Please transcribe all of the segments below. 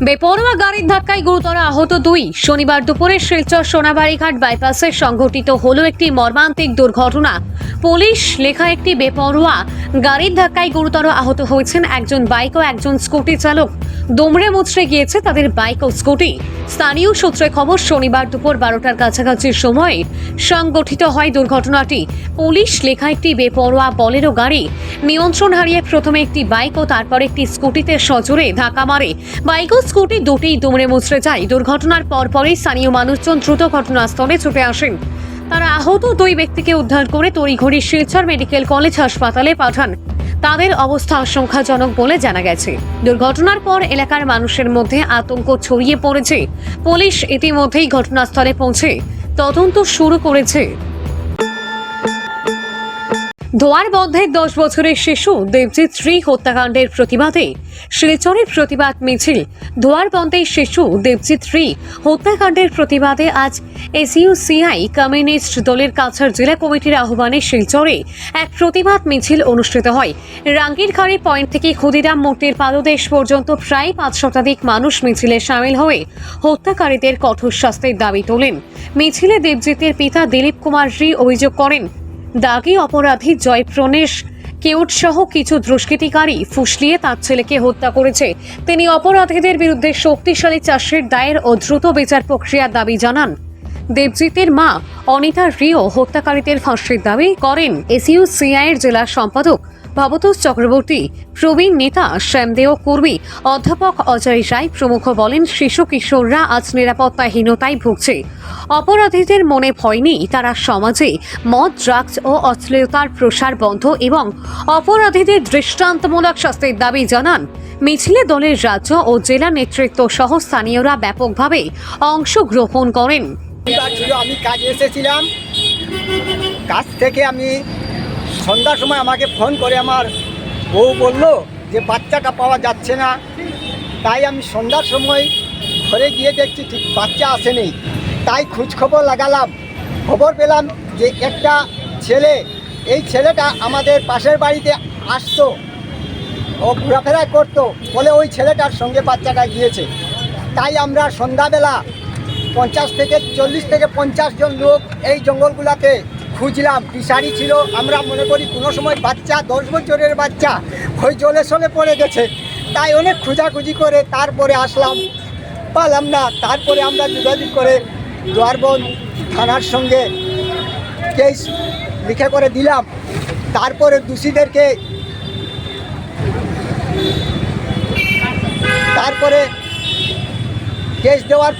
বেপরোয়া গাড়ির ধাক্কায় গুরুতর আহত দুই। শনিবার দুপুরে শিলচর সোনাবাড়িঘাট বাইপাসে সংঘটিত হলো একটি মর্মান্তিক দুর্ঘটনা। পুলিশ লেখা একটি বেপরোয়া গাড়ির ধাক্কায় গুরুতর আহত হয়েছেন একজন বাইক ও একজন স্কুটি চালক। দুমড়ে মুচড়ে গিয়েছে তাদের বাইক ও স্কুটি। স্থানীয় সূত্রে খবর, শনিবার দুপুর 12টার কাছাকাছি সময়ে সংঘটিত হয় দুর্ঘটনাটি। পুলিশ লেখা একটি বেপরোয়া বলেরো গাড়ি নিয়ন্ত্রণ হারিয়ে প্রথমে একটি বাইক ও তারপর একটি স্কুটিতে সজোরে ধাক্কা মারে। বাইক ও স্কুটি দুটিই দুমড়ে মুচড়ে যায়। দুর্ঘটনার পরপরই স্থানীয় মানুষজন দ্রুত ঘটনাস্থলে ছুটে আসেন। তারা আহত দুই ব্যক্তিকে উদ্ধার করে তড়িঘড়ি শিলচর মেডিকেল কলেজ হাসপাতালে পাঠান। তাদের অবস্থা আশঙ্কাজনক বলে জানা গেছে। দুর্ঘটনার পর এলাকার মানুষের মধ্যে আতঙ্ক ছড়িয়ে পড়েছে। পুলিশ ইতিমধ্যেই ঘটনাস্থলে পৌঁছে তদন্ত শুরু করেছে। ধোয়ারবন্ধে 10 বছরের শিশু দেবজিৎ শ্রী হত্যাকাণ্ডের প্রতিবাদে শিলচরের প্রতিবাদ মিছিল। ধোয়ারবন্ধে শিশু দেবজিৎ শ্রী হত্যাকাণ্ডের প্রতিবাদে আজ এসইউসিআই কমিউনিস্ট দলের কাছাড় জেলা কমিটির আহ্বানে শিলচরে এক প্রতিবাদ মিছিল অনুষ্ঠিত হয়। রাঙ্গিরখাড়ি পয়েন্ট থেকে ক্ষুদিরাম মূর্তির পাদদেশ পর্যন্ত প্রায় 5 শতাধিক মানুষ মিছিলে সামিল হয়ে হত্যাকারীদের কঠোর শাস্তির দাবি তোলেন। মিছিলে দেবজিতের পিতা দিলীপ কুমার শ্রী অভিযোগ করেন, দাগী অপরাধী জয়প্রণেশ কেউট সহ কিছু দুষ্কৃতিকারী ফুসলিয়ে তার ছেলেকে হত্যা করেছে। তিনি অপরাধীদের বিরুদ্ধে শক্তিশালী চার্জশিট দায়ের ও দ্রুত বিচার প্রক্রিয়ার দাবি জানান। দেবজিতের মা অনিতা রিও হত্যাকারীদের ফাঁসির দাবি করেন। এসইউসিআইয়ের জেলা সম্পাদক ভবতোষ চক্রবর্তী, প্রবীণ নেতা শ্যামদেও কর্মী, অধ্যাপক অজয় রায় প্রমুখ বলেন, শিশু কিশোররা আজ নিরাপত্তাহীনতায় ভুগছে। অপরাধীদের মনে ভয় নেই। তারা সমাজে মদ, ড্রাগস ও অশ্লীলতার প্রসার বন্ধ এবং অপরাধীদের দৃষ্টান্তমূলক শাস্তির দাবি জানান। মিছিলে দলের রাজ্য ও জেলা নেতৃত্ব সহ স্থানীয়রা ব্যাপকভাবে অংশগ্রহণ করেন। আমি কাজে এসেছিলাম, কাজ থেকে আমি সন্ধ্যার সময় আমাকে ফোন করে আমার বউ বলল যে বাচ্চাটা পাওয়া যাচ্ছে না। তাই আমি সন্ধ্যার সময় ঘরে গিয়ে দেখছি ঠিক বাচ্চা আসেনি। তাই খোঁজখবর লাগালাম, খবর পেলাম যে একটা ছেলে, এই ছেলেটা আমাদের পাশের বাড়িতে আসতো, ও ঘোরাফেরা করতো বলে ওই ছেলেটার সঙ্গে বাচ্চাটা গিয়েছে। তাই আমরা সন্ধ্যাবেলা 40 থেকে 50 জন লোক এই জঙ্গলগুলোতে খুঁজলাম। ফিশারি ছিল, আমরা মনে করি কোনো সময় বাচ্চা 10 বছরের বাচ্চা ওই জলে সলে পড়ে গেছে। তাই অনেক খোঁজাখুঁজি করে তারপরে আসলাম, পালাম না। তারপরে আমরা যোগাযোগ করে ধোয়ারবন্ধ থানার সঙ্গে কেস লিখে করে দিলাম। তারপরে দোষীদেরকে তারপরে কেস দেওয়ার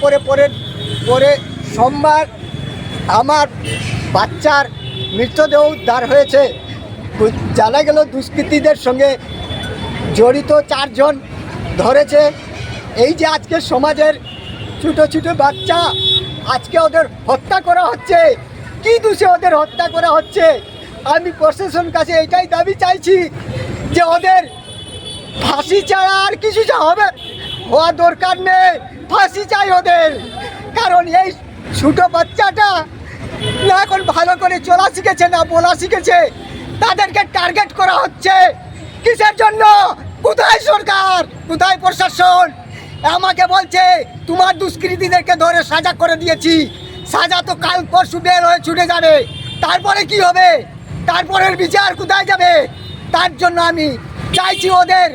পরে সোমবার আমার বাচ্চার মৃতদেহ উদ্ধার হয়েছে। জানা গেল দুষ্কৃতীদের সঙ্গে জড়িত 4 জন ধরেছে। এই যে আজকে সমাজের ছোটো ছোটো বাচ্চা, আজকে ওদের হত্যা করা হচ্ছে। কি দোষে ওদের হত্যা করা হচ্ছে? আমি প্রশাসন কাছে এটাই দাবি চাইছি যে ওদের ফাঁসি ছাড়া আর কিছু হওয়া দরকার নেই। ফাঁসি চাই ওদের, কারণ এই ছোটো বাচ্চাটা না এখন ভালো করে চলা শিখেছে না বলা শিখেছে। তাদেরকে টার্গেট করা হচ্ছে কিসের জন্য? কোথায় সরকার, কোথায় প্রশাসন? আমাকে বলছে তোমার দুষ্কৃতীদেরকে ধরে সাজা করে দিয়েছি। সাজা তো কাল পরশু বের হয়ে ছুটে যাবে, তারপরে কি হবে? তারপরের বিচার কোথায় যাবে? তার জন্য আমি চাইছি ওদের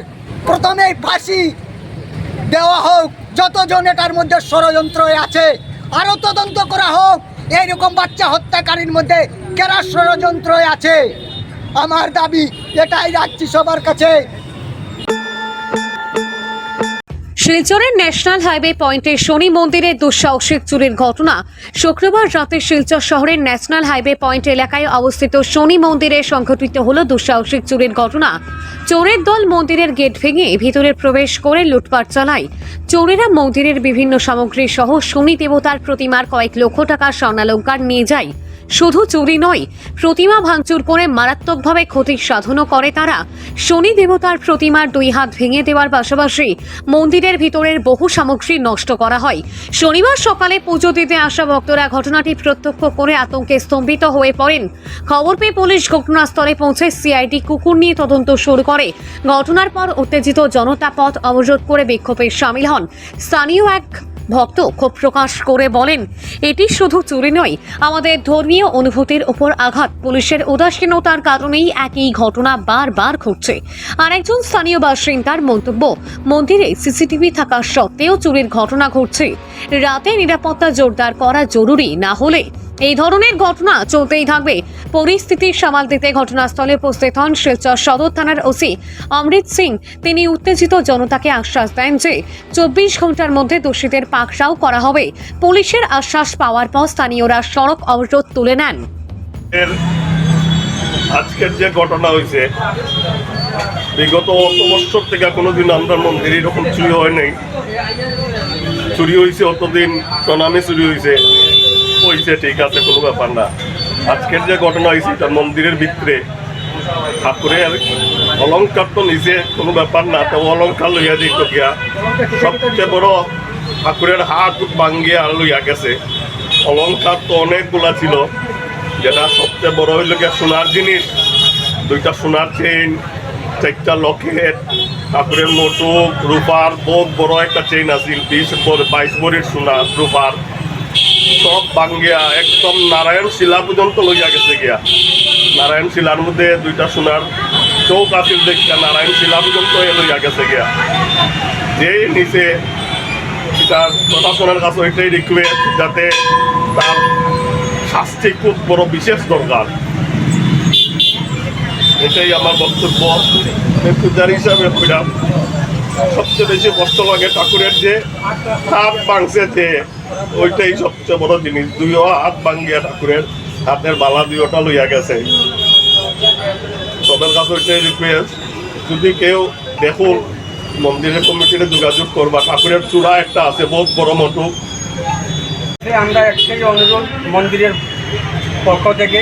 প্রথমেই ফাঁসি দেওয়া হোক। যতজন এটার মধ্যে ষড়যন্ত্র আছে আরও তদন্ত করা হোক। এইরকম বাচ্চা হত্যাকারীর মধ্যে কারা ষড়যন্ত্র আছে? আমার দাবি এটাই রাখছি সবার কাছে। শিলচরের ন্যাশনাল হাইওয়ে পয়েন্টে শনি মন্দিরের দুঃসাহসিক চুরির ঘটনা। শুক্রবার রাতে শিলচর শহরের ন্যাশনাল হাইওয়ে পয়েন্ট এলাকায় অবস্থিত শনি মন্দিরে সংঘটিত হলো দুঃসাহসিক চুরির ঘটনা। চোরের দল মন্দিরের গেট ভেঙে ভিতরে প্রবেশ করে লুটপাট চালায়। চোরেরা মন্দিরের বিভিন্ন সামগ্রী সহ শনি দেবতার প্রতিমার কয়েক লক্ষ টাকা স্বর্ণালংকার নিয়ে যায়। শুধু চুরি নয়, প্রতিমা ভাঙচুর করে মারাত্মকভাবে ক্ষতি সাধনও করে তারা। শনি দেবতার প্রতিমার 2 হাত ভেঙে দেওয়ার পাশাপাশি মন্দিরের ভিতরের বহু সামগ্রী নষ্ট করা হয়। শনিবার সকালে পুজো দিতে আসা ভক্তরা ঘটনাটি প্রত্যক্ষ করে আতঙ্কে স্তম্ভিত হয়ে পড়েন। খবর পেয়ে পুলিশ ঘটনাস্থলে পৌঁছে সিআইডি কুকুর নিয়ে তদন্ত শুরু করে। ঘটনার পর উত্তেজিত জনতা পথ অবরোধ করে বিক্ষোভে শামিল হন। স্থানীয় এক ভক্ত ক্ষোভ প্রকাশ করে বলেন, এটি শুধু চুরি নয়, আমাদের ধর্মীয় অনুভূতির উপর আঘাত। পুলিশের উদাসীনতার কারণেই একই ঘটনা বারবার ঘটছে। আরেকজন স্থানীয় বাসিন্দার মন্তব্য, মন্দিরে সিসিটিভি থাকা সত্ত্বেও চুরির ঘটনা ঘটছে। রাতে নিরাপত্তা জোরদার করা জরুরি, না হলে এই ধরনের ঘটনা চলতেই থাকবে। পরিস্থিতি সামাল দিতে ঘটনাস্থলে উপস্থিত হন শিলচর সদর থানার ওসি অমৃত সিং। তিনি উত্তেজিত জনতাকে আশ্বাস দেন যে 24 ঘন্টার মধ্যে দোষীদের পাকড়াও করা হবে। পুলিশের আশ্বাস পাওয়ার পর স্থানীয়রা সড়ক অবরোধ তুলে নেন। আজকের যে ঘটনা হয়েছে, বিগত অত বছর থেকে কোনোদিন আমরা মন্দিরে এরকম চুরি হয় নাই। চুরি হয়েছে অতদিন প্রণামে চুরি হয়েছে, ঠিক আছে, কোনো ব্যাপার না। আজকের যে ঘটনা হয়েছে এটা মন্দিরের ভিতরে ঠাকুরের অলঙ্কার তো নিচে কোনো ব্যাপার না, তো অলঙ্কার লইয়া দিত গিয়া সবচেয়ে বড় ঠাকুরের হাত ভাঙ্গিয়া লইয়া গেছে। অলঙ্কার তো অনেকগুলা ছিল, যেটা সবচেয়ে বড় হইল গিয়া সোনার জিনিস, 2টা সোনার চেইন, 4টা লকেট, ঠাকুরের মোটুক, রূপার বহুত বড় একটা চেইন আছিল, 22 ভরির সোনা রূপার, সব ভাঙ্গিয়া একদম নারায়ণ শিলা পর্যন্ত লইয়া গেছে গিয়া। নারায়ণ শিলার মধ্যে 2টা সোনার চৌক আছিল দেখিয়া নারায়ণ শিলা পর্যন্ত লইয়া গেছে গিয়া। যে নিচে তার প্রশাসনের কাছে এটাই রিকোয়েস্ট, যাতে তার শাস্তি খুব বড় বিশেষ দরকার। এটাই আমার বক্তব্য। পূজার হিসাবে সবচেয়ে বেশি কষ্ট লাগে ঠাকুরের যে হাত ভাঙছে, যে ওইটাই সবচেয়ে বড় জিনিস। 2 হাত ভাঙ্গিয়া ঠাকুরের হাতের বালা 2টা লইয়া গেছে। সবার কাছে ওইটাই রিকোয়েস্ট, যদি কেউ দেখুন মন্দিরের কমিটিতে যোগাযোগ করবা। ঠাকুরের চূড়া একটা আছে বহুত বড় মতো। আমরা একটাই অনুরোধ মন্দিরের পক্ষ থেকে,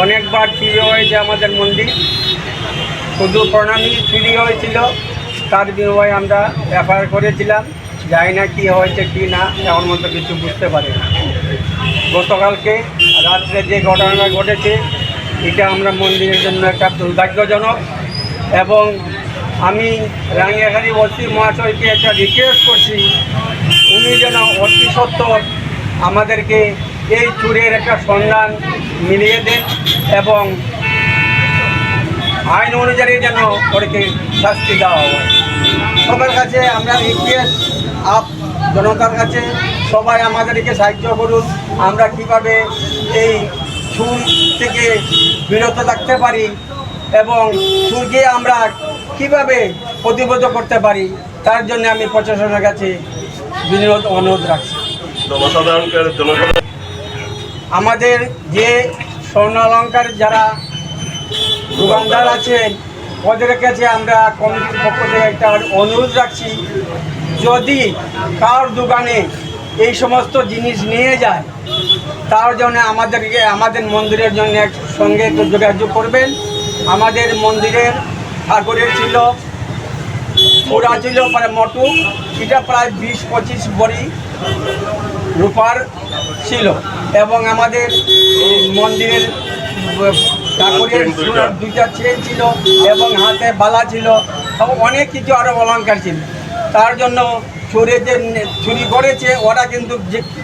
অনেকবার চুরি হয়েছে আমাদের মন্দির, শুধু প্রণামী চুরি হয়েছিল, তার বিনিময়ে আমরা এফআইআর করেছিলাম। জানি না কী হয়েছে কি না, এমন মতো কিছু বুঝতে পারি না। গতকালকে রাত্রে যে ঘটনাটা ঘটেছে, এটা আমরা মন্দিরের জন্য একটা দুর্ভাগ্যজনক, এবং আমি রাঙ্গিয়াখালী ওসি মহাশয়কে একটা রিকোয়েস্ট করছি, উনি যেন অতি সত্বর আমাদেরকে এই চুরের একটা সন্ধান মিলিয়ে দেন এবং আইন অনুযায়ী যেন ওদেরকে শাস্তি দেওয়া হয়। সবার কাছে আমরা রিকোয়েস্ট, জনতার কাছে সবাই আমাদেরকে সাহায্য করুন। আমরা কিভাবে এই চুর থেকে বিরত থাকতে পারি এবং চুরকে আমরা কিভাবে প্রতিরোধ করতে পারি, তার জন্য আমি প্রশাসনের কাছে বিনোদ অনুরোধ রাখছি। আমাদের যে স্বর্ণ অলঙ্কার যারা দোকানদার আছেন, ওদের কাছে আমরা কমিটির পক্ষ থেকে একটা অনুরোধ রাখছি, যদি কারোর দোকানে এই সমস্ত জিনিস নিয়ে যায়, তার জন্য আমাদের মন্দিরের জন্য সঙ্গে একটু যোগাযোগ করবেন। আমাদের মন্দিরের ঠাকুরের ছিল চূড়া ছিল মানে মোটু, এটা প্রায় 20-25 ভরি রূপার ছিল, এবং আমাদের মন্দিরের ঠাকুরের 2টা চেন ছিল এবং হাতে বালা ছিল, অনেক কিছু আরও অলঙ্কার ছিল। তার জন্য চুরি করেছে ওরা, কিন্তু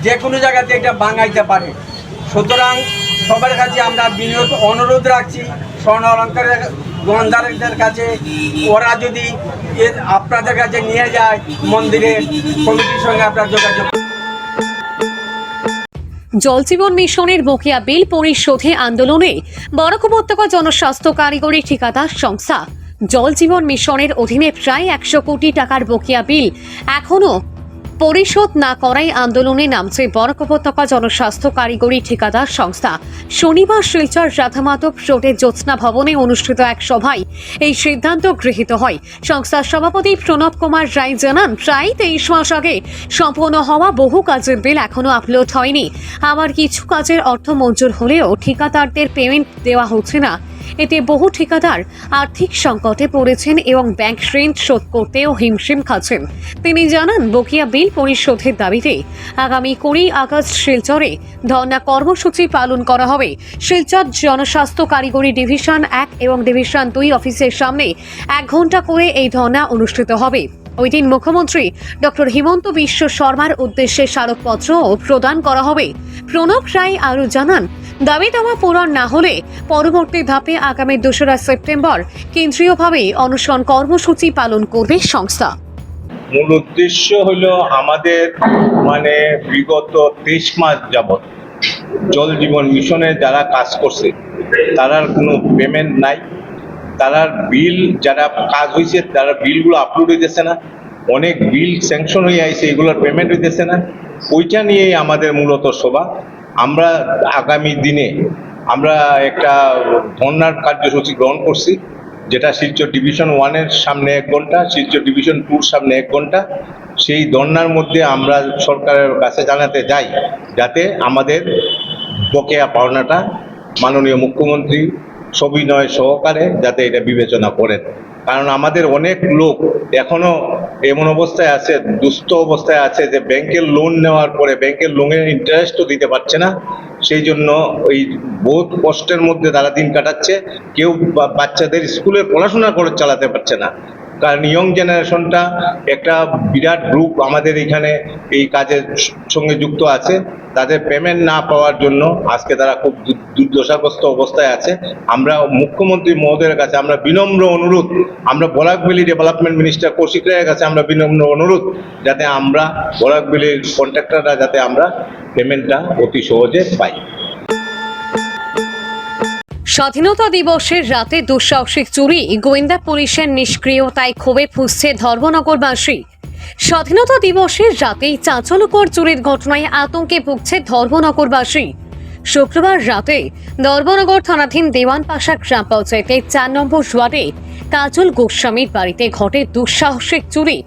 যে কোনো জায়গাতে এটা ভাঙাইতে পারে। সুতরাং সবার কাছে আমরা বিনোদ অনুরোধ রাখছি, স্বর্ণ অলঙ্কারের দোকানদারদের কাছে, ওরা যদি আপনাদের কাছে নিয়ে যায়, মন্দিরের কমিটির সঙ্গে আপনার যোগাযোগ। জলজীবন মিশনের বকেয়া বিল পরিশোধে আন্দোলনে বরাক উপত্যকা জনস্বাস্থ্য কারিগরি ঠিকাদার সংস্থা। জলজীবন মিশনের অধীনে প্রায় 100 কোটি টাকার বকেয়া বিল এখনও পরিশোধ না করায় আন্দোলনে নামছে বরাক উপত্যকা জনস্বাস্থ্য কারিগরি ঠিকাদার সংস্থা। শনিবার শিলচর রাধামাধব রোডে জ্যোৎস্না ভবনে অনুষ্ঠিত এক সভায় এই সিদ্ধান্ত গৃহীত হয়। সংস্থার সভাপতি প্রণব কুমার রায় জানান, প্রায় 23 মাস আগে সম্পন্ন হওয়া বহু কাজের বিল এখনো আপলোড হয়নি। আবার কিছু কাজের অর্থ মঞ্জুর হলেও ঠিকাদারদের পেমেন্ট দেওয়া হচ্ছে না। এতে বহু ঠিকাদার আর্থিক সংকটে পড়েছেন এবং ব্যাংক ঋণ শোধ করতেও হিমশিম খাচ্ছেন। তিনি জানান, বকেয়া বিল পরিশোধের দাবিতে আগামী 20 আগস্ট শিলচরে ধর্ণা কর্মসূচি পালন করা হবে। শিলচর জনস্বাস্থ্য কারিগরি ডিভিশন 1 এবং ডিভিশন 2 অফিসের সামনে 1 ঘন্টা করে এই ধর্ণা অনুষ্ঠিত হবে। ওই দিন মুখ্যমন্ত্রী ডক্টর হিমন্ত বিশ্ব শর্মার উদ্দেশ্যে স্মারকপত্রও প্রদান করা হবে। প্রণব রায় আরও জানান, দাবি দাওয়া পূরণ না হলে পরবর্তী ধাপে আগামী 2রা সেপ্টেম্বর কেন্দ্রীয়ভাবে অনশন কর্মসূচি পালন করবে সংস্থা। মূল উদ্দেশ্য হলো আমাদের বিগত 23 মাস যাবৎ জল জীবন মিশনে যারা কাজ করছে তারার কোনো পেমেন্ট নাই। তারার বিল যারা কাজ হয়েছে তারা বিলগুলো আপলোড হইতেছে না। অনেক বিল স্যাংশন হয়ে আইছে, এগুলোর পেমেন্ট হইতেছে না। ওইটা নিয়েই আমাদের মূলত সভা। আমরা আগামী দিনে আমরা একটা ধর্নার কার্যসূচি গ্রহণ করছি, যেটা শিলচর ডিভিশন 1-এর সামনে 1 ঘন্টা, শিলচর ডিভিশন 2-র সামনে 1 ঘন্টা। সেই ধর্নার মধ্যে আমরা সরকারের কাছে জানাতে যাই যাতে আমাদের বকেয়া পাওনাটা মাননীয় মুখ্যমন্ত্রী সবিনয় সহকারে যাতে এটা বিবেচনা করেন। কারণ আমাদের অনেক লোক এখনো এমন অবস্থায় আছে, দুস্থ অবস্থায় আছে যে ব্যাংকের লোন নেওয়ার পরে ব্যাংকের লোনের ইন্টারেস্টও দিতে পারছে না। সেই জন্য ওই বহুত কষ্টের মধ্যে তারা দিন কাটাচ্ছে। কেউ বাচ্চাদের স্কুলের পড়াশোনা করে চালাতে পারছে না। কারণ ইয়ং জেনারেশনটা একটা বিরাট গ্রুপ আমাদের এখানে এই কাজের সঙ্গে যুক্ত আছে। তাদের পেমেন্ট না পাওয়ার জন্য আজকে তারা খুব দুর্দশাগ্রস্ত অবস্থায় আছে। আমরা মুখ্যমন্ত্রী মহোদয়ের কাছে আমরা বিনম্র অনুরোধ, আমরা বরাকভ্যালি ডেভেলপমেন্ট মিনিস্টার কৌশিক রায়ের কাছে আমরা বিনম্র অনুরোধ যাতে আমরা বরাকভ্যালির কন্ট্রাক্টররা যাতে আমরা পেমেন্টটা অতি সহজে পাই। স্বাধীনতা দিবসের রাতে দুঃসাহসিক চুরি, গোয়েন্দা পুলিশের নিষ্ক্রিয়তায় ক্ষোভে ফুঁসছে ধর্মনগরবাসী। স্বাধীনতা দিবসের রাতেই চাঞ্চল্যকর চুরির ঘটনায় আতঙ্কে ভুগছে ধর্মনগরবাসী। শুক্রবার রাতে ধর্মনগর থানাধীন দেওয়ানপাশা গ্রাম পঞ্চায়েতের 4 নম্বর ওয়ার্ডে কাজল গোস্বামীর বাড়িতে ঘটে দুঃসাহসিক চুরি।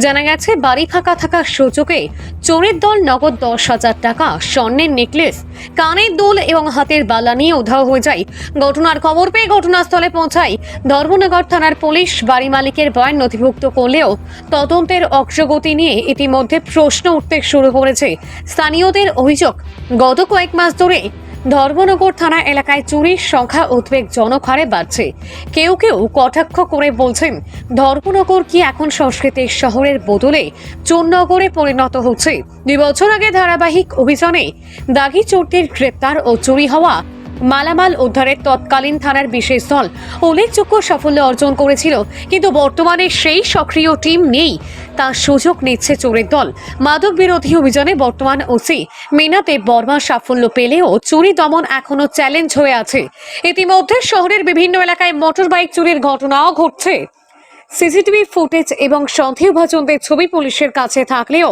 জানা গেছে, বাড়ি ফাঁকা থাকার সুযোগে চোরের দল নগদ 10,000 টাকা, স্বর্ণের নেকলেস, কানের দুল এবং হাতের বালা নিয়ে উধাও হয়ে যায়। ঘটনার খবর পেয়ে ঘটনাস্থলে পৌঁছায় ধর্মনগর থানার পুলিশ। বাড়ি মালিকের বয়ান নথিভুক্ত করলেও তদন্তের অগ্রগতি নিয়ে ইতিমধ্যে প্রশ্ন উঠতে শুরু করেছে। স্থানীয়দের অভিযোগ, গত কয়েক মাস ধরে ধর্মনগর থানা এলাকায় চুরির সংখ্যা উদ্বেগজনক হারে বাড়ছে। কেউ কেউ কটাক্ষ করে বলছেন, ধর্মনগর কি এখন সংস্কৃতির শহরের বদলে চোরনগরে পরিণত হচ্ছে? 2 বছর আগে ধারাবাহিক অভিযানে দাগি চোরদের গ্রেপ্তার ও চুরি হওয়া মালামাল উদ্ধারের তৎকালীন থানার বিশেষ দল উল্লেখযোগ্য সাফল্য অর্জন করেছিল, কিন্তু বর্তমানে সেই সক্রিয় টিম নেই। তার সুযোগ নিচ্ছে চোরের দল। মাদক বিরোধী অভিযানে বর্তমান ওসি মীনা দেব বর্মা সাফল্য পেলেও চুরি দমন এখনো চ্যালেঞ্জ হয়ে আছে। ইতিমধ্যে শহরের বিভিন্ন এলাকায় মোটর বাইক চুরির ঘটনাও ঘটছে। সিসিটিভি ফুটেজ এবং সন্দেহভাজনদের ছবি পুলিশের কাছে থাকলেও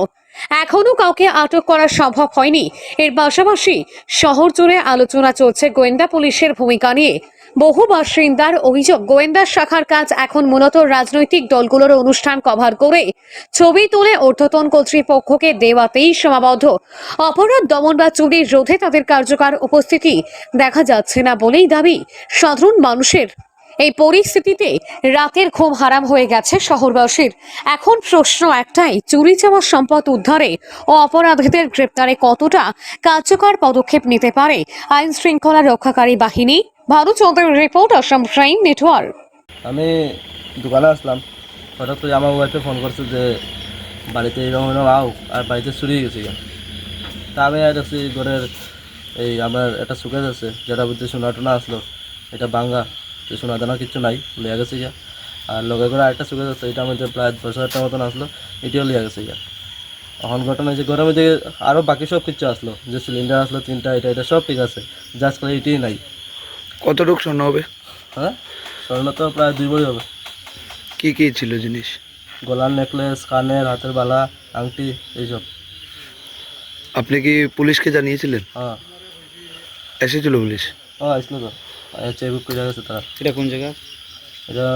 এখনো কাউকে আটক করা সম্ভব হয়নি। এর পাশাপাশি শহর জুড়ে আলোচনা চলছে গোয়েন্দা পুলিশের ভূমিকা নিয়ে। বহু বাসিন্দার অভিযোগ, গোয়েন্দা শাখার কাজ এখন মূলত রাজনৈতিক দলগুলোর অনুষ্ঠান কভার করে ছবি তুলে ঊর্ধ্বতন কর্তৃপক্ষকে দেওয়াতেই সীমাবদ্ধ। অপরাধ দমন বা চুরি রোধে তাদের কার্যকর উপস্থিতি দেখা যাচ্ছে না বলেই দাবি সাধারণ মানুষের। এই পরিস্থিতিতে রাতের ঘুম হারাম হয়ে গেছে শহরবাসীর। এখন প্রশ্ন একটাই, চুরি যাওয়া সম্পদ উদ্ধারে ও অপরাধীদের গ্রেপ্তারে কতটা কার্যকর পদক্ষেপ নিতে পারে আইন শৃঙ্খলা রক্ষাকারী বাহিনী? ভারত চৌধুরীর রিপোর্ট, আসাম প্রাইম নেটওয়ার্ক। আমি দোকানে আসলাম, হঠাৎ করে আমার ওয়াইফে ফোন করছে যে বাড়িতে এরকম আও, আর বাড়িতে চুরি গেছে। তা আমি দেখছি ঘরের এই আমার একটা সুকেজ আছে, যেটা বুঝতে সোনা টোনা আসলো, এটা ভাঙ্গা, সোনা দানা কিচ্ছু নাই, লিয়া গেছে গিয়া। আর লগে করে আরেকটা সুকেজ আছে, এটার মধ্যে প্রায় 10,000 টাকা মতন আসলো, এটিও লিয়া গেছে গিয়া। এখন ঘটনা হয়েছে ঘরের মধ্যে আরও বাকি সব কিছু আসলো, যে সিলিন্ডার আসলো 3টা, এটা সব ঠিক আছে, জাস্ট করে এটাই নাই। কতটুকু স্বর্ণ হবে? হ্যাঁ, স্বর্ণ তো প্রায় 2 ভরি হবে। কি কি ছিল জিনিস? গলার নেকলেস, কানের, হাতের বালা, আংটি এইসব। আপনি কি পুলিশকে জানিয়েছিলেন? হ্যাঁ এসেছিল পুলিশ? হ্যাঁ আসলো তো, চেকবুক করে গেছে তারা। এটা কোন জায়গা? এটা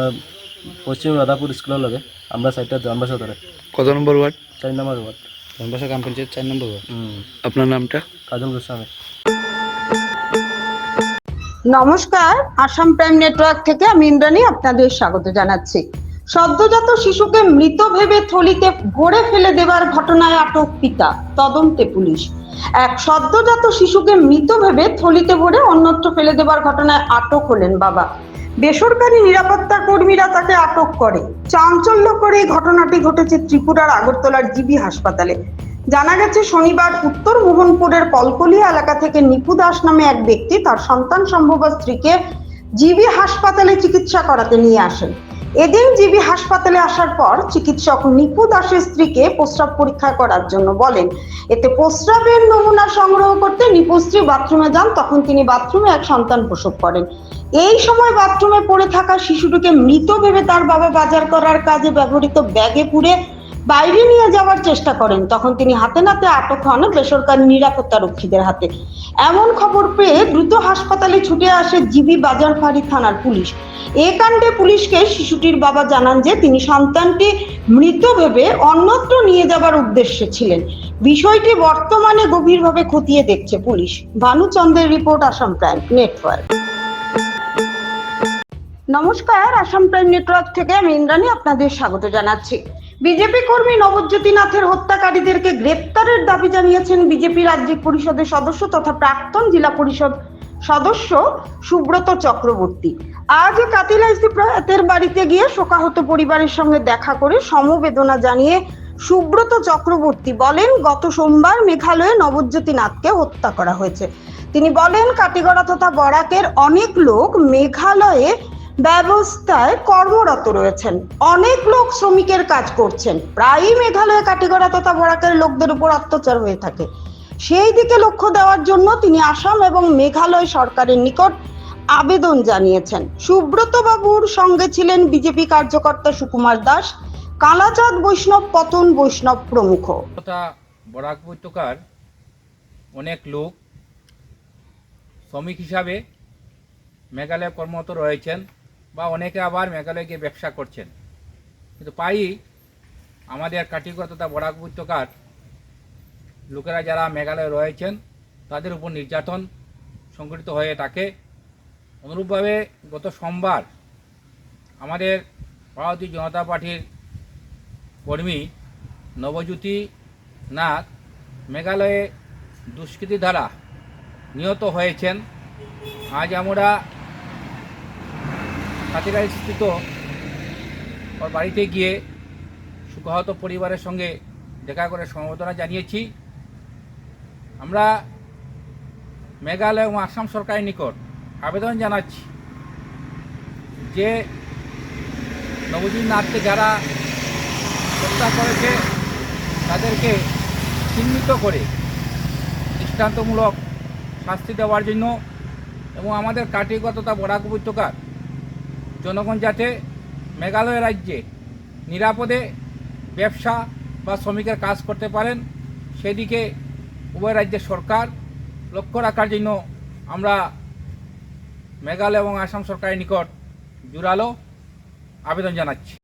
পশ্চিম রাধাপুর স্কুলের লাগে, আমরা সাইডটা ধনবাসা ধরে, কত নম্বর ওয়ার্ড? 4 নম্বর ওয়ার্ড। ধনবাসা গ্রাম পঞ্চায়েত 4 নম্বর ওয়ার্ড। আপনার নামটা? কাজল গোস্বামী। নমস্কার, আসাম প্রাইম নেটওয়ার্ক থেকে আমি ইন্দ্রাণী আপনাদের স্বাগত জানাচ্ছি। সদ্যজাত শিশুকে মৃত ভেবে থলিতে ভরে ফেলে দেওয়ার ঘটনায় আটক পিতা, তদন্তে পুলিশ। এক সদ্যজাত শিশুকে মৃত ভেবে থলিতে ভরে অন্যত্র ফেলে দেওয়ার ঘটনায় আটক হলেন বাবা। বেসরকারি নিরাপত্তা কর্মীরা তাকে আটক করে। চাঞ্চল্যকর এই ঘটনাটি ঘটেছে ত্রিপুরার আগরতলার জিবি হাসপাতালে। জানা গেছে শনিবার উত্তর মোহনপুরের কলকলিয়া এলাকা থেকে নিপু দাস নামে এক ব্যক্তি তার সন্তান সম্ভব স্ত্রীকে জিবি হাসপাতালে চিকিৎসা করাতে নিয়ে আসেন। এদিন জিবি হাসপাতালে আসার পর চিকিৎসক নিপু দাসের স্ত্রীকে প্রস্রাব পরীক্ষা করার জন্য বলেন। এতে প্রস্রাবের নমুনা সংগ্রহ করতে নিপু স্ত্রী বাথরুমে যান। তখন তিনি বাথরুমে এক সন্তান প্রসব করেন। এই সময় বাথরুমে পড়ে থাকা শিশুটিকে মৃত ভেবে তার বাবা বাজার করার কাজে ব্যবহৃত ব্যাগে পুরে বাইরে নিয়ে যাওয়ার চেষ্টা করেন। তখন তিনি হাতে নাতে আটক হন বেসরকারি নিরাপত্তা রক্ষীদের হাতে। এমন খবর পেয়ে দ্রুত হাসপাতালে ছুটে আসে জিবি বাজারফাঁড়ি থানার পুলিশ। এ কাণ্ডে পুলিশকে শিশুটির বাবা জানান যে তিনি সন্তানটি মৃত ভেবে অন্যত্র নিয়ে যাবার উদ্দেশ্যে ছিলেন। বিষয়টি বর্তমানে গভীরভাবে খতিয়ে দেখছে পুলিশ। ভানুচন্দ্রের রিপোর্ট, আসাম প্রাইম নেটওয়ার্ক। নমস্কার, আসাম প্রাইম নেটওয়ার্ক থেকে আমি ইন্দ্রাণী আপনাদের স্বাগত জানাচ্ছি। বিজেপি কর্মী নবজ্যোতি নাথের হত্যাকারীদেরকে গ্রেপ্তারের দাবি জানিয়েছেন বিজেপি রাজ্যিক পরিষদের সদস্য তথা প্রাক্তন জেলা পরিষদ সদস্য সুব্রত চক্রবর্তী। আজ কাতিলাইসি প্রয়াতের বাড়িতে গিয়ে শোকাহত পরিবারের সঙ্গে দেখা করে সমবেদনা জানিয়ে সুব্রত চক্রবর্তী বলেন, গত সোমবার মেঘালয়ে নবজ্যোতি নাথকে হত্যা করা হয়েছে। তিনি বলেন, কাটিগড়া তথা বরাকের অনেক লোক মেঘালয়ে ব্যবস্থায় কর্মরত রয়েছেন। অনেক লোক শ্রমিকের কাজ করছেন। প্রায়ই মেঘালয়ে কাটিগড়া তথা বরাকের লোকদের উপর অত্যাচার হয়ে থাকে। সেই দিকে লক্ষ্য দেওয়ার জন্য তিনি আসাম এবং মেঘালয় সরকারের নিকট আবেদন জানিয়েছেন। সুব্রত বাবুর সঙ্গে ছিলেন বিজেপি কার্যকর্তা সুকুমার দাস, কালাচাঁদ বৈষ্ণব, পতন বৈষ্ণব প্রমুখ। বরাক উপত্যকার অনেক লোক শ্রমিক হিসাবে মেঘালয়ে কর্মরত রয়েছেন বা অনেকে আবার মেঘালয়ে গিয়ে ব্যবসা করছেন। কিন্তু প্রায়ই আমাদের কাটিগড়া তথা বরাক উপত্যকার লোকেরা যারা মেঘালয়ে রয়েছেন তাদের উপর নির্যাতন সংঘটিত হয়ে থাকে। অনুরূপভাবে গত সোমবার আমাদের ভারতীয় জনতা পার্টির কর্মী নবজ্যোতি নাথ মেঘালয়ে দুষ্কৃতি দ্বারা নিহত হয়েছেন। আজ আমরা কাতিরাই স্থিত ওর বাড়িতে গিয়ে শোকাহত পরিবারের সঙ্গে দেখা করে সমবেদনা জানিয়েছি। আমরা মেঘালয় এবং আসাম সরকারের নিকট আবেদন জানাচ্ছি যে নবজ্যোতি নাথকে যারা হত্যা করেছে তাদেরকে চিহ্নিত করে দৃষ্টান্তমূলক শাস্তি দেওয়ার জন্য এবং আমাদের কাটিগড়া তথা বরাক উপত্যকার জনগণ যাতে মেঘালয় রাজ্যে নিরাপদে ব্যবসা বা শ্রমিকের কাজ করতে পারেন সেদিকে উভয় রাজ্যের সরকার লক্ষ্য রাখার জন্য আমরা মেঘালয় এবং আসাম সরকারের নিকট জোরালো আবেদন জানাচ্ছি।